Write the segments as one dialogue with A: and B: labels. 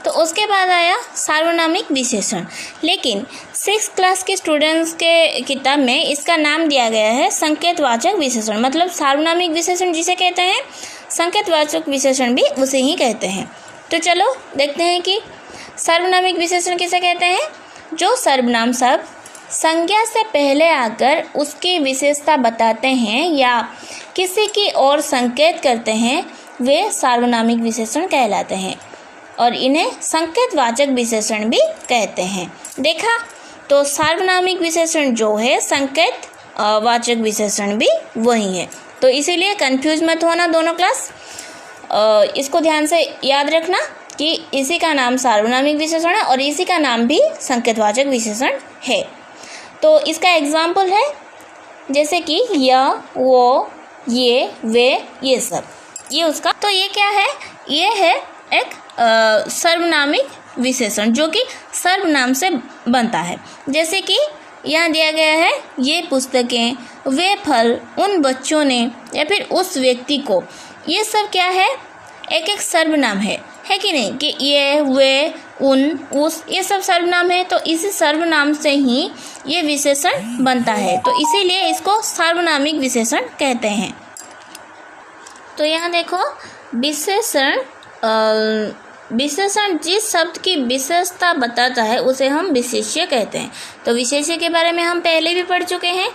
A: तो उसके बाद आया सार्वनामिक विशेषण। लेकिन 6th क्लास के स्टूडेंट्स के किताब में इसका नाम दिया गया है संकेतवाचक विशेषण। मतलब सार्वनामिक विशेषण जिसे कहते हैं, संकेतवाचक विशेषण भी उसे ही कहते हैं। तो चलो देखते हैं कि सार्वनामिक विशेषण किसे कहते हैं। जो सर्वनाम शब्द संज्ञा से पहले आकर उसकी विशेषता बताते हैं या किसी की ओर संकेत करते हैं, वे सार्वनामिक विशेषण कहलाते हैं और इन्हें संकेतवाचक विशेषण भी कहते हैं। देखा, तो सार्वनामिक विशेषण जो है संकेत वाचक विशेषण भी वही है। तो इसीलिए कंफ्यूज मत होना दोनों क्लास, इसको ध्यान से याद रखना कि इसी का नाम सार्वनामिक विशेषण है और इसी का नाम भी संकेतवाचक विशेषण है। तो इसका एग्जाम्पल है जैसे कि यह, वो, ये, वे, ये सब, ये उसका। तो ये क्या है, ये है एक सर्वनामिक विशेषण जो कि सर्वनाम से बनता है। जैसे कि यहाँ दिया गया है ये पुस्तकें, वे फल, उन बच्चों ने या फिर उस व्यक्ति को, ये सब क्या है, एक एक सर्वनाम है कि नहीं, कि ये, वे, उन, उस, ये सब सर्वनाम है। तो इसी सर्वनाम से ही ये विशेषण बनता है, तो इसीलिए इसको सार्वनामिक विशेषण कहते हैं। तो यहाँ देखो, विशेषण जिस शब्द की विशेषता बताता है उसे हम विशेष्य कहते हैं। तो विशेष्य के बारे में हम पहले भी पढ़ चुके हैं।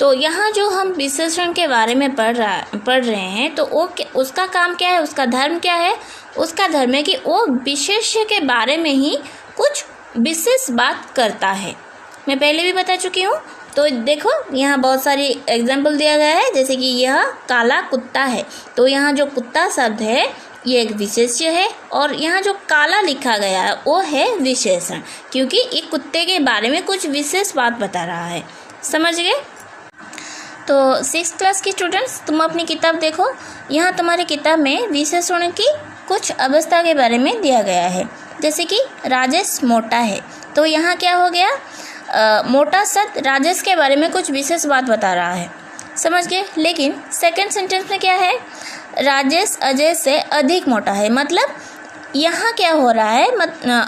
A: तो यहाँ जो हम विशेषण के बारे में पढ़ रहे हैं, तो वो उसका काम क्या है, उसका धर्म क्या है। उसका धर्म है कि वो विशेष्य के बारे में ही कुछ विशेष बात करता है। मैं पहले भी बता चुकी हूँ। तो देखो, यहाँ बहुत सारी एग्जाम्पल दिया गया है। जैसे कि यह काला कुत्ता है, तो यहाँ जो कुत्ता शब्द है ये एक विशेष्य है और यहाँ जो काला लिखा गया है वो है विशेषण, क्योंकि एक कुत्ते के बारे में कुछ विशेष बात बता रहा है। समझ गए। तो 6th क्लास की स्टूडेंट्स, तुम अपनी किताब देखो। यहाँ तुम्हारी किताब में विशेषणों की कुछ अवस्था के बारे में दिया गया है। जैसे कि राजेश मोटा है, तो यहाँ क्या हो गया, मोटा शब्द राजेश के बारे में कुछ विशेष बात बता रहा है। समझ गए। लेकिन सेकंड सेंटेंस में क्या है, राजेश अजय से अधिक मोटा है। मतलब यहाँ क्या हो रहा है,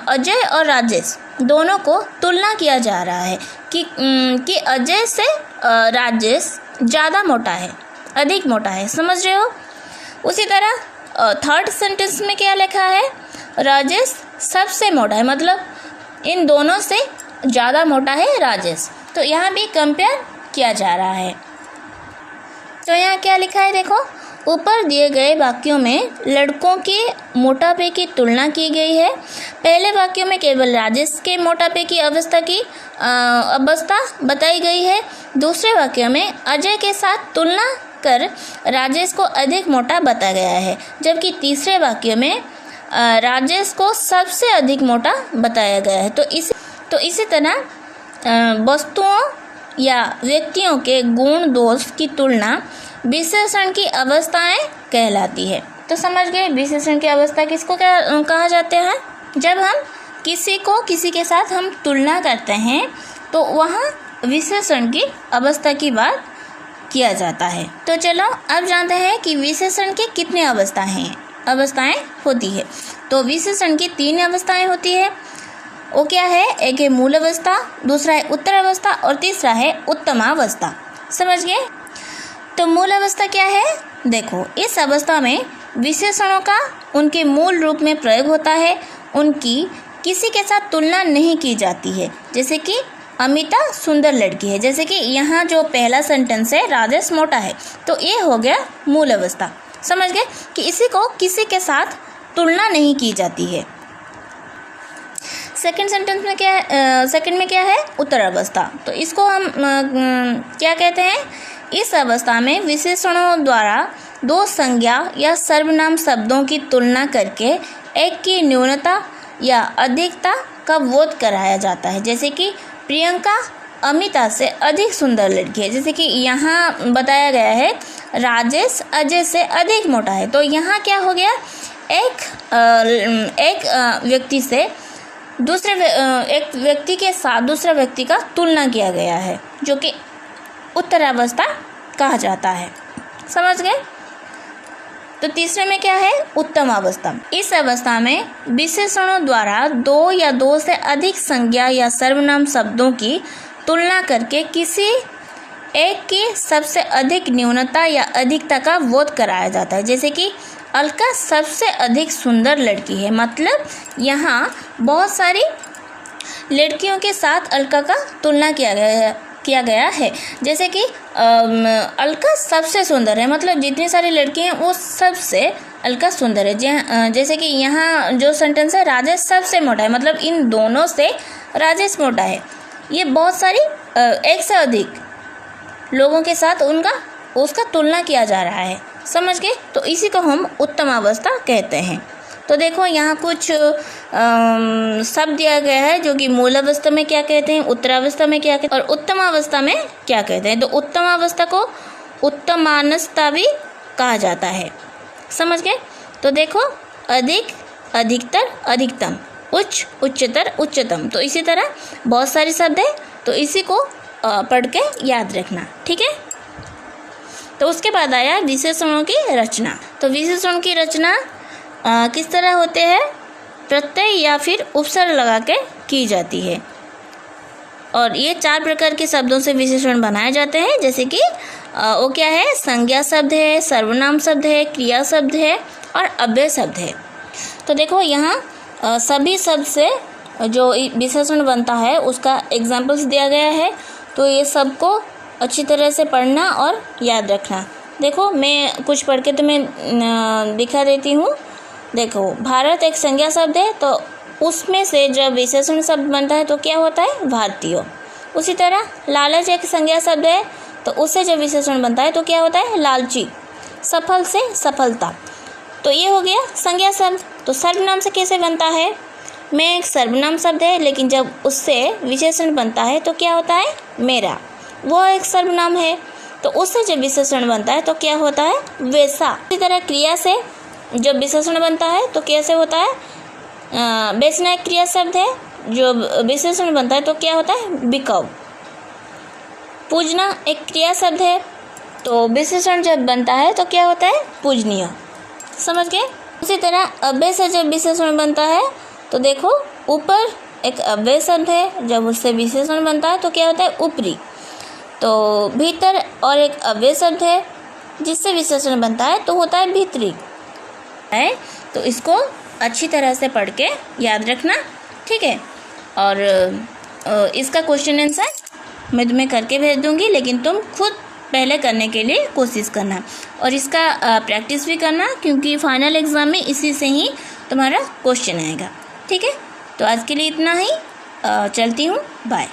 A: अजय और राजेश दोनों को तुलना किया जा रहा है कि अजय से राजेश ज़्यादा मोटा है, अधिक मोटा है। समझ रहे हो। उसी तरह थर्ड सेंटेंस में क्या लिखा है, राजेश सबसे मोटा है। मतलब इन दोनों से ज़्यादा मोटा है राजेश। तो यहाँ भी कंपेयर किया जा रहा है। तो यहाँ क्या लिखा है, देखो, ऊपर दिए गए वाक्यों में लड़कों के मोटापे की तुलना की गई है। पहले वाक्यों में केवल राजेश के मोटापे की अवस्था बताई गई है। दूसरे वाक्य में अजय के साथ तुलना कर राजेश को अधिक मोटा बताया गया है, जबकि तीसरे वाक्य में राजेश को सबसे अधिक मोटा बताया गया है। तो इसी तरह वस्तुओं या व्यक्तियों के गुण दोष की तुलना विशेषण की अवस्थाएं कहलाती है। तो समझ गए, विशेषण की अवस्था किसको कहा जाते हैं। जब हम किसी के साथ हम तुलना करते हैं तो वहाँ विशेषण की अवस्था की बात किया जाता है। तो चलो अब जानते हैं कि विशेषण की कितनी अवस्थाएं होती है। तो विशेषण की 3 अवस्थाएं होती है। वो क्या है, एक है मूल अवस्था, दूसरा है उत्तर अवस्था और तीसरा है उत्तमावस्था। समझ गए। तो मूल अवस्था क्या है, देखो, इस अवस्था में विशेषणों का उनके मूल रूप में प्रयोग होता है। उनकी किसी के साथ तुलना नहीं की जाती है। जैसे कि अमिता सुंदर लड़की है। जैसे कि यहाँ जो पहला सेंटेंस है, राजेश मोटा है, तो ये हो गया मूल अवस्था। समझ गए कि इसी को किसी के साथ तुलना नहीं की जाती है। सेकंड सेंटेंस में क्या है, सेकंड में क्या है, उत्तर अवस्था। तो इसको हम क्या कहते हैं, इस अवस्था में विशेषणों द्वारा 2 संज्ञा या सर्वनाम शब्दों की तुलना करके एक की न्यूनता या अधिकता का बोध कराया जाता है। जैसे कि प्रियंका अमिता से अधिक सुंदर लड़की है। जैसे कि यहाँ बताया गया है राजेश अजय से अधिक मोटा है। तो यहाँ क्या हो गया, एक व्यक्ति से एक व्यक्ति के साथ दूसरे व्यक्ति का तुलना किया गया है, जो कि उत्तरावस्था कहा जाता है। समझ गए। तो तीसरे में क्या है, उत्तम अवस्था। इस अवस्था में विशेषणों द्वारा दो या दो से अधिक संज्ञा या सर्वनाम शब्दों की तुलना करके किसी एक की सबसे अधिक न्यूनता या अधिकता का बोध कराया जाता है। जैसे कि अलका सबसे अधिक सुंदर लड़की है, मतलब यहाँ बहुत सारी लड़कियों के साथ अलका का तुलना किया गया है। जैसे कि अलका सबसे सुंदर है, मतलब जितनी सारी लड़की हैं वो सबसे अलका सुंदर है। जैसे कि यहाँ जो सेंटेंस है, राजेश सबसे मोटा है, मतलब इन दोनों से राजेश मोटा है। ये बहुत सारी एक से अधिक लोगों के साथ उसका तुलना किया जा रहा है, समझ गए। तो इसी को हम उत्तम अवस्था कहते हैं। तो देखो यहाँ कुछ शब्द दिया गया है जो कि मूल अवस्था में क्या कहते हैं, उत्तरावस्था में क्या कहते हैं और उत्तम अवस्था में क्या कहते हैं। तो उत्तम अवस्था को उत्तमावस्था भी कहा जाता है, समझ गए। तो देखो अधिक, अधिकतर, अधिकतम, उच्च, उच्चतर, उच्चतम। तो इसी तरह बहुत सारे शब्द है, तो इसी को पढ़ के याद रखना, ठीक है। तो उसके बाद आया विशेषणों की रचना। तो विशेषणों की रचना किस तरह होते हैं, प्रत्यय या फिर उपसर्ग लगा के की जाती है। और ये 4 प्रकार के शब्दों से विशेषण बनाए जाते हैं। जैसे कि वो क्या है, संज्ञा शब्द है, सर्वनाम शब्द है, क्रिया शब्द है और अव्यय शब्द है। तो देखो यहाँ सभी शब्द से जो विशेषण बनता है उसका एग्जाम्पल्स दिया गया है। तो ये सबको अच्छी तरह से पढ़ना और याद रखना। देखो मैं कुछ पढ़ के तुम्हें दिखा देती हूँ। देखो भारत एक संज्ञा शब्द है, तो उसमें से जब विशेषण शब्द बनता है तो क्या होता है, भारतीय। उसी तरह लालच एक संज्ञा शब्द है, तो उससे जब विशेषण बनता है तो क्या होता है, लालची। सफल से सफलता, तो ये हो गया संज्ञा शब्द। तो सर्वनाम से कैसे बनता है, मैं एक सर्वनाम शब्द है, लेकिन जब उससे विशेषण बनता है तो क्या होता है, मेरा, वो एक सर्वनाम है, तो उससे जब विशेषण बनता है तो क्या होता है, वैसा। इसी तरह क्रिया से जब विशेषण बनता है तो कैसे होता है, बेचना एक क्रिया शब्द है, जो विशेषण बनता है तो क्या होता है, बिकाऊ। पूजना एक क्रिया शब्द है, तो विशेषण जब बनता है तो क्या होता है, पूजनीय, समझ गए। इसी तरह अव्यय से जब विशेषण बनता है तो देखो ऊपर एक अव्यय शब्द है, जब उससे विशेषण बनता है तो क्या होता है, ऊपरी। तो भीतर और एक अव्यय शब्द है जिससे विशेषण बनता है तो होता है भीतरी है। तो इसको अच्छी तरह से पढ़ के याद रखना, ठीक है। और इसका क्वेश्चन आंसर मैं तुम्हें करके भेज दूँगी, लेकिन तुम खुद पहले करने के लिए कोशिश करना और इसका प्रैक्टिस भी करना, क्योंकि फाइनल एग्ज़ाम में इसी से ही तुम्हारा क्वेश्चन आएगा, ठीक है। तो आज के लिए इतना ही, चलती हूँ, बाय।